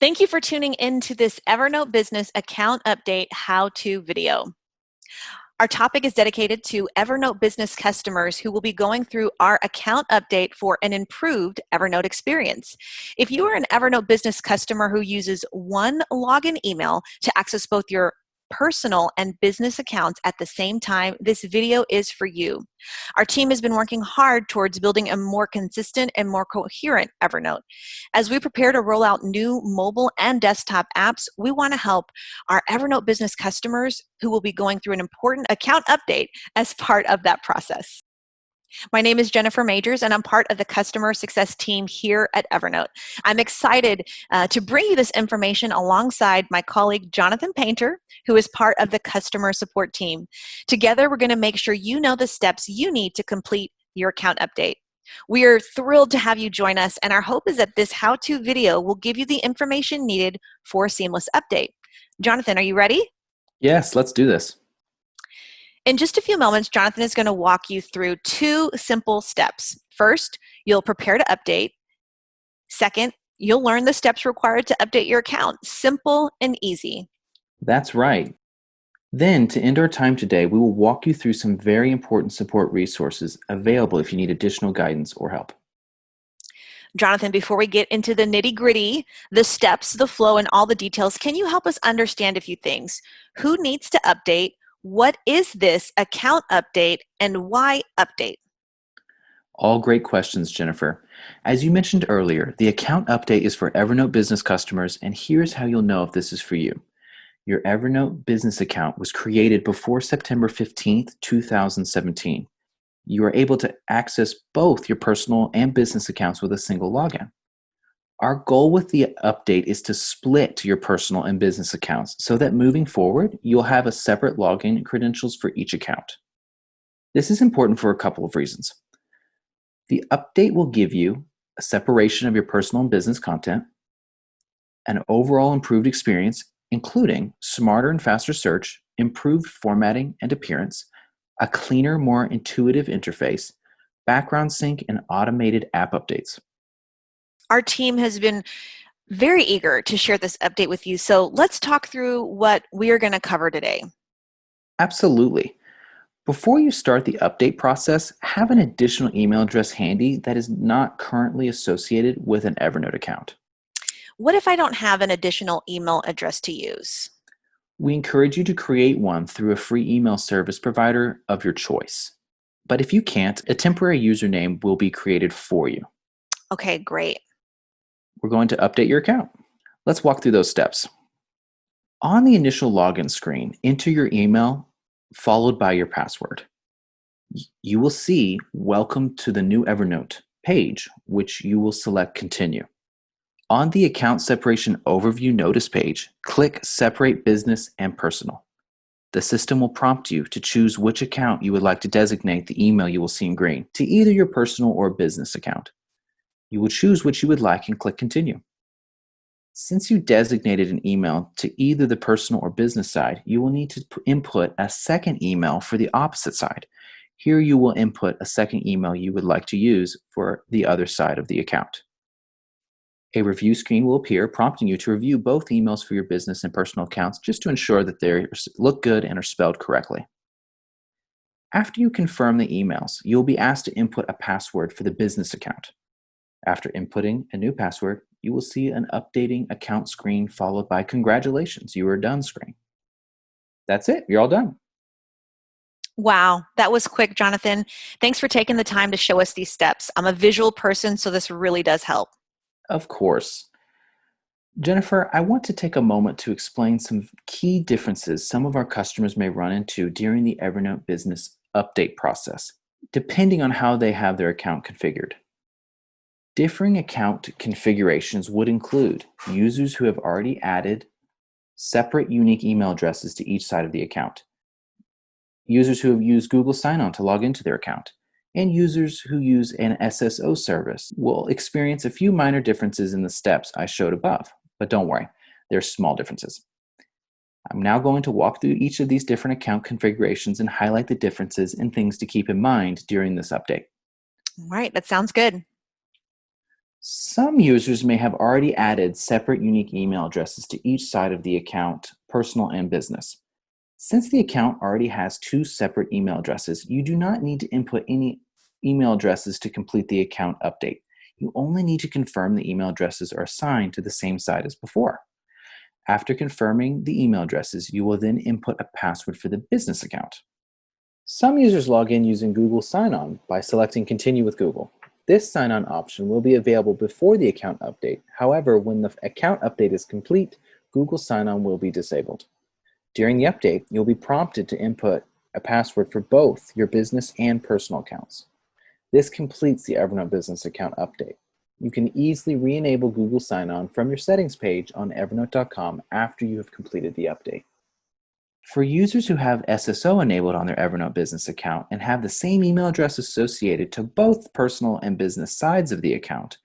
Thank you for tuning in to this Evernote Business Account Update how-to video. Our topic is dedicated to Evernote Business customers who will be going through our account update for an improved Evernote experience. If you are an Evernote Business customer who uses one login email to access both your personal and business accounts at the same time, this video is for you. Our team has been working hard towards building a more consistent and more coherent Evernote. As we prepare to roll out new mobile and desktop apps, we want to help our Evernote Business customers who will be going through an important account update as part of that process. My name is Jennifer Majors, and I'm part of the customer success team here at Evernote. I'm excited to bring you this information alongside my colleague, Jonathan Painter, who is part of the customer support team. Together, we're going to make sure you know the steps you need to complete your account update. We are thrilled to have you join us, and our hope is that this how-to video will give you the information needed for a seamless update. Jonathan, are you ready? Yes, let's do this. In just a few moments, Jonathan is going to walk you through two simple steps. First, you'll prepare to update. Second, you'll learn the steps required to update your account. Simple and easy. That's right. Then, to end our time today, we will walk you through some very important support resources available if you need additional guidance or help. Jonathan, before we get into the nitty-gritty, the steps, the flow, and all the details, can you help us understand a few things? Who needs to update? What is this account update, and why update? All great questions, Jennifer. As you mentioned earlier, the account update is for Evernote Business customers, and here's how you'll know if this is for you. Your Evernote Business account was created before September 15th, 2017. You are able to access both your personal and business accounts with a single login. Our goal with the update is to split your personal and business accounts so that moving forward, you'll have a separate login and credentials for each account. This is important for a couple of reasons. The update will give you a separation of your personal and business content, an overall improved experience, including smarter and faster search, improved formatting and appearance, a cleaner, more intuitive interface, background sync, and automated app updates. Our team has been very eager to share this update with you, so let's talk through what we are going to cover today. Absolutely. Before you start the update process, have an additional email address handy that is not currently associated with an Evernote account. What if I don't have an additional email address to use? We encourage you to create one through a free email service provider of your choice. But if you can't, a temporary username will be created for you. Okay, great. We're going to update your account. Let's walk through those steps. On the initial login screen, enter your email followed by your password. You will see Welcome to the new Evernote page, which you will select Continue. On the Account Separation Overview Notice page, click Separate Business and Personal. The system will prompt you to choose which account you would like to designate the email you will see in green to either your personal or business account. You will choose which you would like and click Continue. Since you designated an email to either the personal or business side, you will need to input a second email for the opposite side. Here you will input a second email you would like to use for the other side of the account. A review screen will appear prompting you to review both emails for your business and personal accounts just to ensure that they look good and are spelled correctly. After you confirm the emails, you'll be asked to input a password for the business account. After inputting a new password, you will see an updating account screen followed by Congratulations, you are done screen. That's it, you're all done. Wow, that was quick, Jonathan. Thanks for taking the time to show us these steps. I'm a visual person, so this really does help. Of course. Jennifer, I want to take a moment to explain some key differences some of our customers may run into during the Evernote Business update process, depending on how they have their account configured. Differing account configurations would include users who have already added separate unique email addresses to each side of the account, users who have used Google Sign-On to log into their account, and users who use an SSO service will experience a few minor differences in the steps I showed above, but don't worry, they're small differences. I'm now going to walk through each of these different account configurations and highlight the differences and things to keep in mind during this update. All right, that sounds good. Some users may have already added separate unique email addresses to each side of the account, personal and business. Since the account already has two separate email addresses, you do not need to input any email addresses to complete the account update. You only need to confirm the email addresses are assigned to the same side as before. After confirming the email addresses, you will then input a password for the business account. Some users log in using Google Sign-On by selecting Continue with Google. This sign-on option will be available before the account update. However, when the account update is complete, Google Sign-On will be disabled. During the update, you'll be prompted to input a password for both your business and personal accounts. This completes the Evernote Business account update. You can easily re-enable Google Sign-On from your settings page on evernote.com after you have completed the update. For users who have SSO enabled on their Evernote Business account and have the same email address associated to both personal and business sides of the account,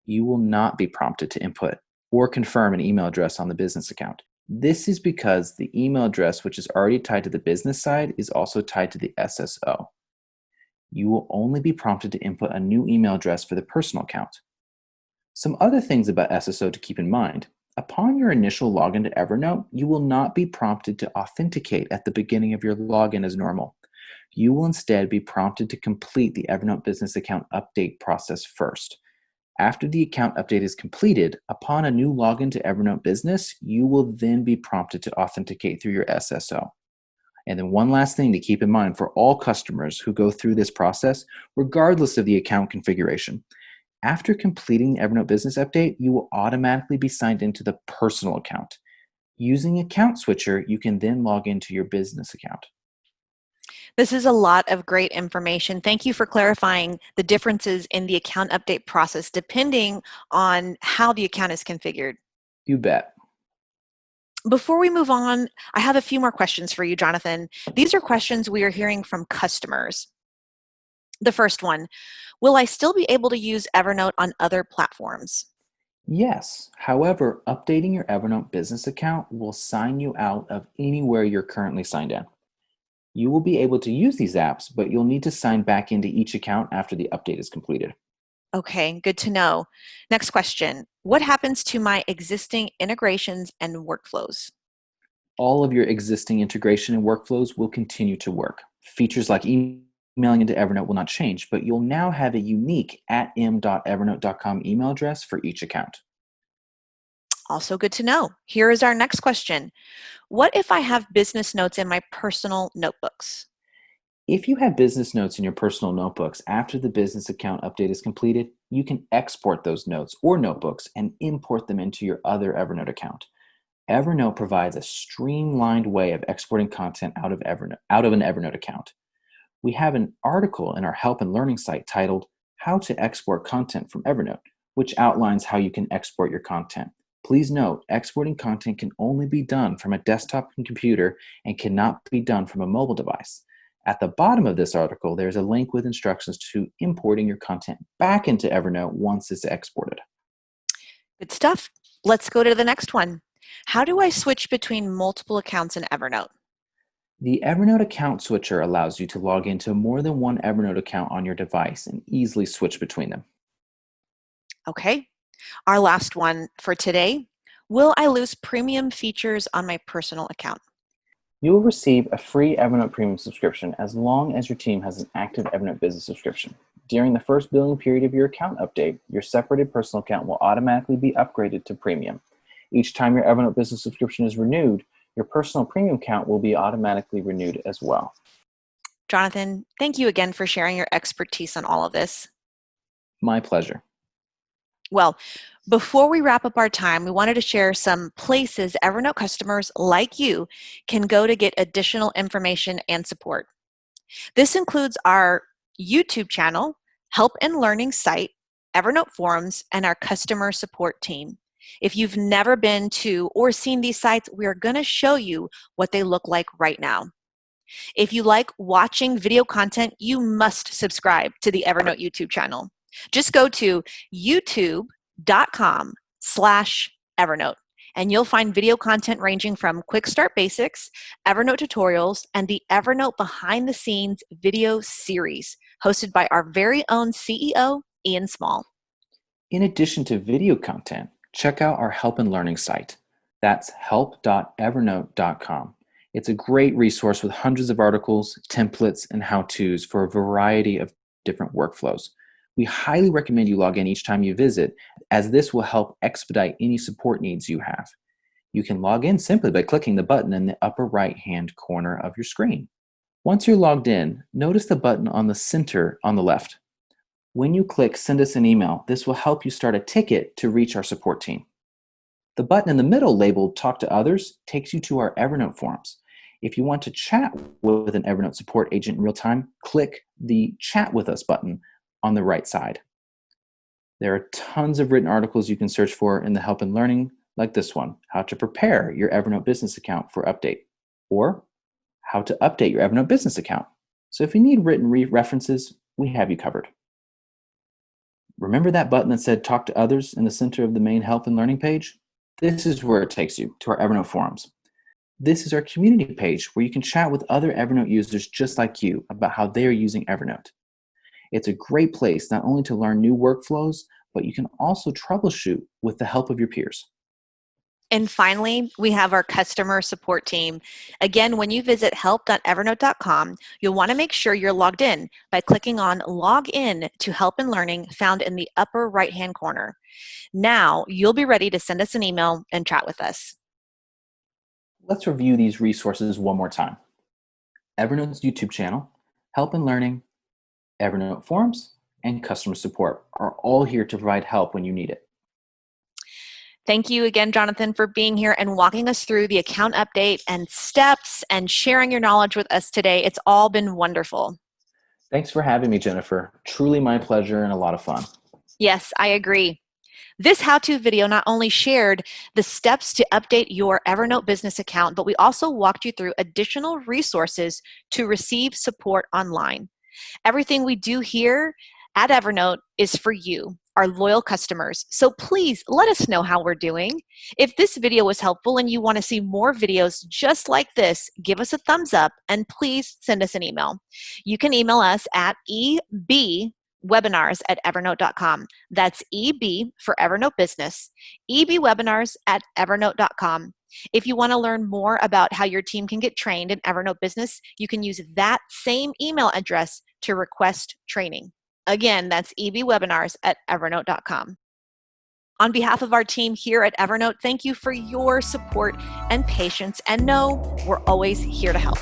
you will not be prompted to input or confirm an email address on the business account. This is because the email address, which is already tied to the business side, is also tied to the SSO. You will only be prompted to input a new email address for the personal account. Some other things about SSO to keep in mind. Upon your initial login to Evernote, you will not be prompted to authenticate at the beginning of your login as normal. You will instead be prompted to complete the Evernote Business account update process first. After the account update is completed, upon a new login to Evernote Business, you will then be prompted to authenticate through your SSO. And then one last thing to keep in mind for all customers who go through this process, regardless of the account configuration. After completing the Evernote Business update, you will automatically be signed into the personal account. Using Account Switcher, you can then log into your business account. This is a lot of great information. Thank you for clarifying the differences in the account update process depending on how the account is configured. You bet. Before we move on, I have a few more questions for you, Jonathan. These are questions we are hearing from customers. The first one, will I still be able to use Evernote on other platforms? Yes. However, updating your Evernote Business account will sign you out of anywhere you're currently signed in. You will be able to use these apps, but you'll need to sign back into each account after the update is completed. Okay, good to know. Next question, what happens to my existing integrations and workflows? All of your existing integration and workflows will continue to work. Features like emailing into Evernote will not change, but you'll now have a unique @m.evernote.com email address for each account. Also good to know. Here is our next question. What if I have business notes in my personal notebooks? If you have business notes in your personal notebooks after the business account update is completed, you can export those notes or notebooks and import them into your other Evernote account. Evernote provides a streamlined way of exporting content out of an Evernote account. We have an article in our help and learning site titled How to Export Content from Evernote, which outlines how you can export your content. Please note, exporting content can only be done from a desktop computer and cannot be done from a mobile device. At the bottom of this article, there's a link with instructions to importing your content back into Evernote once it's exported. Good stuff. Let's go to the next one. How do I switch between multiple accounts in Evernote? The Evernote Account Switcher allows you to log into more than one Evernote account on your device and easily switch between them. Okay, our last one for today. Will I lose premium features on my personal account? You will receive a free Evernote Premium subscription as long as your team has an active Evernote Business subscription. During the first billing period of your account update, your separated personal account will automatically be upgraded to Premium. Each time your Evernote Business subscription is renewed, your personal Premium account will be automatically renewed as well. Jonathan, thank you again for sharing your expertise on all of this. My pleasure. Well, before we wrap up our time, we wanted to share some places Evernote customers like you can go to get additional information and support. This includes our YouTube channel, help and learning site, Evernote forums, and our customer support team. If you've never been to or seen these sites, we're going to show you what they look like right now. If you like watching video content, you must subscribe to the Evernote YouTube channel. Just go to youtube.com/Evernote and you'll find video content ranging from quick start basics, Evernote tutorials, and the Evernote behind the scenes video series hosted by our very own CEO, Ian Small. In addition to video content, check out our help and learning site. That's help.evernote.com. It's a great resource with hundreds of articles, templates, and how-tos for a variety of different workflows. We highly recommend you log in each time you visit, as this will help expedite any support needs you have. You can log in simply by clicking the button in the upper right-hand corner of your screen. Once you're logged in, notice the button on the center on the left. When you click Send us an email, this will help you start a ticket to reach our support team. The button in the middle labeled Talk to Others takes you to our Evernote forums. If you want to chat with an Evernote support agent in real time, click the Chat with Us button on the right side. There are tons of written articles you can search for in the help and learning, like this one, How to Prepare Your Evernote Business Account for Update, or How to Update Your Evernote Business Account. So if you need written references, we have you covered. Remember that button that said Talk to Others in the center of the main help and learning page? This is where it takes you to our Evernote forums. This is our community page where you can chat with other Evernote users just like you about how they are using Evernote. It's a great place not only to learn new workflows, but you can also troubleshoot with the help of your peers. And finally, we have our customer support team. Again, when you visit help.evernote.com, you'll want to make sure you're logged in by clicking on Log In to Help and Learning found in the upper right-hand corner. Now, you'll be ready to send us an email and chat with us. Let's review these resources one more time. Evernote's YouTube channel, Help and Learning, Evernote forums, and customer support are all here to provide help when you need it. Thank you again, Jonathan, for being here and walking us through the account update and steps and sharing your knowledge with us today. It's all been wonderful. Thanks for having me, Jennifer. Truly my pleasure and a lot of fun. Yes, I agree. This how-to video not only shared the steps to update your Evernote business account, but we also walked you through additional resources to receive support online. Everything we do here at Evernote is for you, our loyal customers. So please let us know how we're doing. If this video was helpful and you want to see more videos just like this, give us a thumbs up and please send us an email. You can email us at ebwebinars@evernote.com. That's EB for Evernote Business, ebwebinars@evernote.com. If you want to learn more about how your team can get trained in Evernote Business, you can use that same email address to request training. Again, that's ebwebinars@evernote.com. On behalf of our team here at Evernote, thank you for your support and patience. And know we're always here to help.